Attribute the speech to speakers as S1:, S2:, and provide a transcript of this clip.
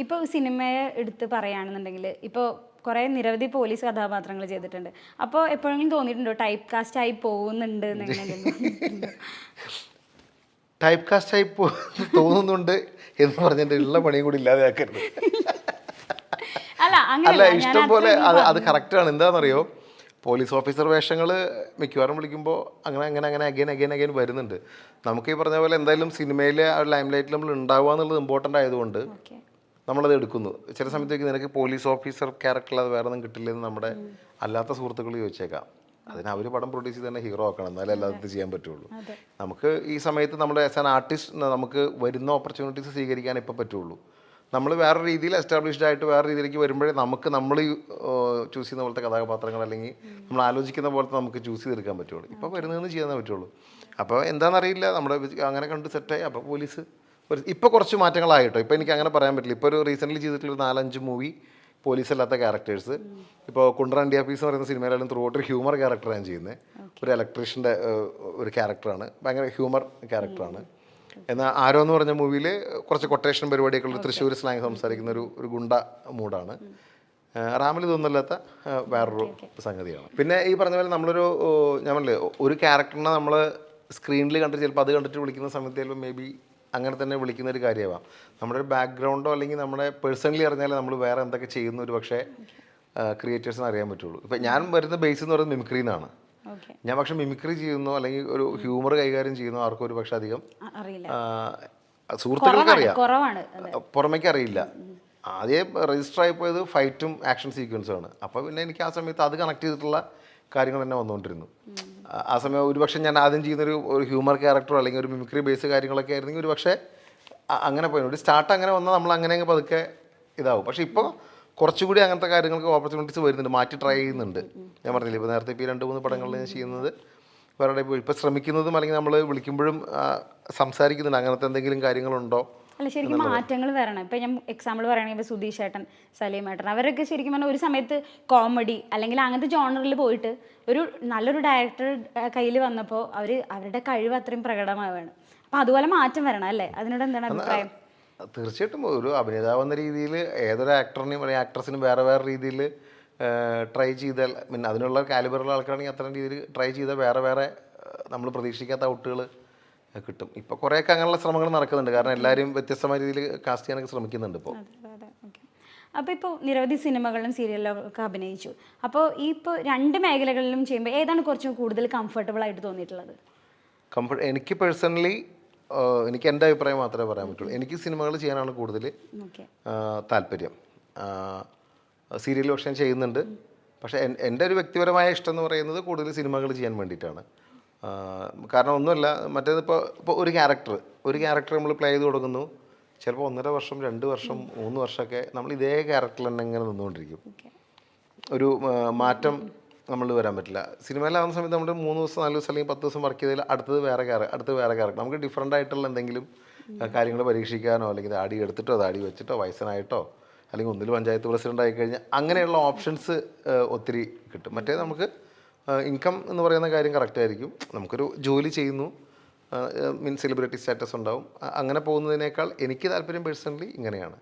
S1: ഇപ്പോൾ സിനിമയെ എടുത്ത് പറയുകയാണെന്നുണ്ടെങ്കിൽ ഇപ്പോൾ കുറേ നിരവധി പോലീസ് കഥാപാത്രങ്ങൾ ചെയ്തിട്ടുണ്ട്. അപ്പോൾ എപ്പോഴെങ്കിലും തോന്നിയിട്ടുണ്ടോ ടൈപ്പ് കാസ്റ്റ് ആയി പോകുന്നുണ്ട് എന്നെങ്കിലും?
S2: ടൈപ്പ് കാസ്റ്റ് ആയി തോന്നുന്നുണ്ട് എന്ന് പറഞ്ഞിട്ട് ഉള്ള പണിയും കൂടി ഇല്ലാതെയാക്കരുത്.
S1: അല്ല
S2: അല്ല,
S1: അങ്ങനെയല്ല,
S2: ഇഷ്ടം പോലെ അത് കറക്റ്റാണ്. എന്താണെന്നറിയോ, പോലീസ് ഓഫീസർ വേഷങ്ങൾ മിക്കവാറും വിളിക്കുമ്പോൾ അങ്ങനെ അങ്ങനെ അങ്ങനെ അഗൈൻ വരുന്നുണ്ട്. നമുക്ക് ഈ പറഞ്ഞ പോലെ എന്തായാലും സിനിമയിലെ ആ ഒരു ലൈം ലൈറ്റിൽ നമ്മൾ ഉണ്ടാവുക എന്നുള്ളത് ഇമ്പോർട്ടൻ്റ് ആയതുകൊണ്ട് നമ്മളത് എടുക്കുന്നു. ചില സമയത്തേക്ക് നിനക്ക് പോലീസ് ഓഫീസർ ക്യാരക്ടറിൽ അത് വേറെ ഒന്നും കിട്ടില്ലെന്ന് നമ്മുടെ അല്ലാത്ത സുഹൃത്തുക്കൾ ചോദിച്ചേക്കാം. അതിന് അവർ പടം പ്രൊഡ്യൂസ് ചെയ്ത് തന്നെ ഹീറോ ആക്കണം, എന്നാലേ അല്ലാതെ ചെയ്യാൻ പറ്റുള്ളൂ. നമുക്ക് ഈ സമയത്ത് നമ്മുടെ ആസ് ആൻ ആർട്ടിസ്റ്റ് നമുക്ക് വരുന്ന ഓപ്പർച്യൂണിറ്റീസ് സ്വീകരിക്കാൻ ഇപ്പോൾ പറ്റുള്ളൂ. നമ്മൾ വേറെ രീതിയിൽ എസ്റ്റാബ്ലിഷ്ഡ് ആയിട്ട് വേറെ രീതിയിലേക്ക് വരുമ്പോഴേ നമുക്ക് നമ്മൾ ചൂസ് ചെയ്യുന്ന പോലത്തെ കഥാപാത്രങ്ങൾ അല്ലെങ്കിൽ നമ്മൾ ആലോചിക്കുന്ന പോലത്തെ നമുക്ക് ചൂസ് ചെയ്തെടുക്കാൻ പറ്റുള്ളൂ. ഇപ്പോൾ വരുന്നതെന്ന് ചെയ്യാൻ പറ്റുള്ളൂ. അപ്പോൾ എന്താണെന്നറിയില്ല, നമ്മുടെ അങ്ങനെ കണ്ട് സെറ്റായി. അപ്പോൾ പോലീസ് ഇപ്പോൾ കുറച്ച് മാറ്റങ്ങളായിട്ടോ. ഇപ്പോൾ എനിക്ക് അങ്ങനെ പറയാൻ പറ്റില്ല. ഇപ്പോൾ ഒരു റീസെൻ്റ്ലി ചെയ്തിട്ടുള്ള 4-5 മൂവി പോലീസ് അല്ലാത്ത ക്യാരക്ടേഴ്സ്. ഇപ്പോൾ കുണ്ട്ര ഇന്ത്യ പീസ് എന്ന് പറയുന്ന സിനിമയിലായാലും ത്രൂ ഔട്ട് ഒരു ഹ്യൂമർ ക്യാരക്ടറാണ് ചെയ്യുന്നത്. ഒരു ഇലക്ട്രീഷ്യൻ്റെ ഒരു ക്യാരക്ടറാണ്, ഭയങ്കര ഹ്യൂമർ ക്യാരക്ടറാണ്. എന്നാൽ ആരോ എന്ന് പറഞ്ഞ മൂവിയിൽ കുറച്ച് കൊട്ടേഷൻ പരിപാടിയൊക്കെ ഉള്ള തൃശ്ശൂർ സ്ലാങ് സംസാരിക്കുന്ന ഒരു ഗുണ്ട മൂഡാണ്. റാമിൽ ഇതൊന്നുമല്ലാത്ത വേറൊരു സംഗതിയാണ്. പിന്നെ ഈ പറഞ്ഞ പോലെ നമ്മളൊരു ഞാൻ പറഞ്ഞില്ലേ, ഒരു ക്യാരക്ടറിനെ നമ്മൾ സ്ക്രീനിൽ കണ്ടിട്ട് ചിലപ്പോൾ അത് കണ്ടിട്ട് വിളിക്കുന്ന സമയത്ത് ചിലപ്പോൾ മേ ബി അങ്ങനെ തന്നെ വിളിക്കുന്ന ഒരു കാര്യമാവാം. നമ്മുടെ ഒരു ബാക്ക്ഗ്രൗണ്ടോ അല്ലെങ്കിൽ നമ്മുടെ പേഴ്സണലി അറിഞ്ഞാൽ നമ്മൾ വേറെ എന്തൊക്കെ ചെയ്യുന്ന ഒരു പക്ഷേ ക്രിയേറ്റേഴ്സിന് അറിയാൻ പറ്റുള്ളൂ. ഇപ്പം ഞാൻ വരുന്ന ബേസ് എന്ന് പറയുന്നത് മിമിക്രി എന്നാണ്. ഞാൻ പക്ഷെ മിമിക്രി ചെയ്യുന്നു അല്ലെങ്കിൽ ഒരു ഹ്യൂമർ കൈകാര്യം ചെയ്യുന്നു ആർക്കും ഒരു പക്ഷെ അധികം സുഹൃത്തുക്കൾക്ക് അറിയാം, പുറമേക്ക് അറിയില്ല. ആദ്യം രജിസ്റ്റർ ആയി പോയത് ഫൈറ്റും ആക്ഷൻ സീക്വൻസും ആണ്. അപ്പോൾ പിന്നെ എനിക്ക് ആ സമയത്ത് അത് കണക്ട് ചെയ്തിട്ടുള്ള കാര്യങ്ങൾ തന്നെ വന്നുകൊണ്ടിരുന്നു. ആ സമയം ഒരുപക്ഷെ ഞാൻ ആദ്യം ചെയ്യുന്നൊരു ഹ്യൂമർ ക്യാരക്ടറോ അല്ലെങ്കിൽ ഒരു മിമിക്രി ബേസ് കാര്യങ്ങളൊക്കെ ആയിരുന്നെങ്കിൽ ഒരു പക്ഷേ അങ്ങനെ പോയി ഒരു സ്റ്റാർട്ട് അങ്ങനെ വന്നാൽ നമ്മൾ അങ്ങനെ പതുക്കെ ഇതാവും. പക്ഷേ ഇപ്പോൾ കുറച്ചുകൂടി അങ്ങനത്തെ കാര്യങ്ങൾക്ക് ഓപ്പർച്യൂണിറ്റീസ് വരുന്നുണ്ട്, മാറ്റി ട്രൈ ചെയ്യുന്നുണ്ട്. ഞാൻ പറഞ്ഞില്ലേ, ഇപ്പോൾ നേരത്തെ ഇപ്പോൾ 2-3 പടങ്ങളിൽ ഞാൻ ചെയ്യുന്നത് വേറെ ഇപ്പോൾ ശ്രമിക്കുന്നതും അല്ലെങ്കിൽ നമ്മൾ വിളിക്കുമ്പോഴും സംസാരിക്കുന്നുണ്ട് അങ്ങനത്തെ എന്തെങ്കിലും കാര്യങ്ങളുണ്ടോ.
S1: അല്ല, ശരിക്കും മാറ്റങ്ങൾ വരണം. ഇപ്പം ഞാൻ എക്സാമ്പിൾ പറയുകയാണെങ്കിൽ സുധീഷ് ഏട്ടൻ, സലീം ഏട്ടൻ, അവരൊക്കെ ശരിക്കും പറഞ്ഞാൽ ഒരു സമയത്ത് കോമഡി അല്ലെങ്കിൽ അങ്ങനത്തെ ജോണറിൽ പോയിട്ട് ഒരു നല്ലൊരു ഡയറക്ടർ കയ്യിൽ വന്നപ്പോൾ അവരുടെ കഴിവ് അത്രയും പ്രകടമാവുകയാണ്. അപ്പം അതുപോലെ മാറ്റം വരണം അല്ലേ? അതിനോട് എന്താണ് അഭിപ്രായം?
S2: തീർച്ചയായിട്ടും ഒരു അഭിനേതാവ് എന്ന രീതിയിൽ ഏതൊരു ആക്ടറിനെയും അല്ലെങ്കിൽ ആക്ട്രസിനും വേറെ വേറെ രീതിയിൽ ട്രൈ ചെയ്താൽ, പിന്നെ അതിനുള്ള കാലിബറുള്ള ആൾക്കാരാണെങ്കിൽ അത്തരം രീതിയിൽ ട്രൈ ചെയ്താൽ വേറെ വേറെ നമ്മൾ പ്രതീക്ഷിക്കാത്ത ഔട്ടുകൾ കിട്ടും. ഇപ്പോൾ കുറേയൊക്കെ അങ്ങനെയുള്ള ശ്രമങ്ങൾ നടക്കുന്നുണ്ട്. കാരണം എല്ലാവരും വ്യത്യസ്തമായ രീതിയിൽ കാസ്റ്റ് ചെയ്യാനൊക്കെ ശ്രമിക്കുന്നുണ്ട് ഇപ്പോൾ.
S1: അപ്പോൾ ഇപ്പോൾ നിരവധി സിനിമകളിലും സീരിയലിലും ഒക്കെ അഭിനയിച്ചു. അപ്പോൾ ഈ ഇപ്പോൾ 2 മേഖലകളിലും ചെയ്യുമ്പോൾ ഏതാണ് കുറച്ചും കൂടുതൽ കംഫർട്ടബിൾ ആയിട്ട് തോന്നിയിട്ടുള്ളത്?
S2: എനിക്ക് പേഴ്സണലി എനിക്ക് എൻ്റെ അഭിപ്രായം മാത്രമേ പറയാൻ പറ്റുള്ളൂ. എനിക്ക് സിനിമകൾ ചെയ്യാനാണ് കൂടുതൽ താല്പര്യം. സീരിയൽ പക്ഷേ ഞാൻ ചെയ്യുന്നുണ്ട്. പക്ഷേ എൻ്റെ ഒരു വ്യക്തിപരമായ ഇഷ്ടം എന്ന് പറയുന്നത് കൂടുതൽ സിനിമകൾ ചെയ്യാൻ വേണ്ടിയിട്ടാണ്. കാരണം ഒന്നുമല്ല, ഇപ്പോൾ ഒരു ക്യാരക്ടർ നമ്മൾ പ്ലേ ചെയ്ത് കൊടുക്കുന്നു. ചിലപ്പോൾ 1.5 വർഷം, 2 വർഷം, 3 വർഷമൊക്കെ നമ്മൾ ഇതേ ക്യാരക്ടറിൽ തന്നെ ഇങ്ങനെ നിന്നുകൊണ്ടിരിക്കും. ഒരു മാറ്റം നമ്മൾ വരാൻ പറ്റില്ല. സിനിമയിലാവുന്ന സമയത്ത് നമ്മൾ 3 ദിവസം, 4 ദിവസം അല്ലെങ്കിൽ 10 ദിവസം വർക്ക് ചെയ്താൽ അടുത്തത് വേറെ ക്യാരക്ടർ. നമുക്ക് ഡിഫറൻ്റ് ആയിട്ടുള്ള എന്തെങ്കിലും കാര്യങ്ങൾ പരീക്ഷിക്കാനോ അല്ലെങ്കിൽ ദാടി എടുത്തിട്ടോ ദാടി വെച്ചിട്ടോ വയസ്സനായിട്ടോ അല്ലെങ്കിൽ ഒന്നിൽ പഞ്ചായത്ത് പ്രസിഡൻ്റ് ആയിക്കഴിഞ്ഞാൽ അങ്ങനെയുള്ള ഓപ്ഷൻസ് ഒത്തിരി കിട്ടും. മറ്റേ നമുക്ക് ഇൻകം എന്ന് പറയുന്ന കാര്യം കറക്റ്റ് ആയിരിക്കും. നമുക്കൊരു ജോലി ചെയ്യുന്നു, മീൻസ് സെലിബ്രിറ്റി സ്റ്റാറ്റസ് ഉണ്ടാവും. അങ്ങനെ പോകുന്നതിനേക്കാൾ എനിക്ക് താല്പര്യം പേഴ്സണലി ഇങ്ങനെയാണ്.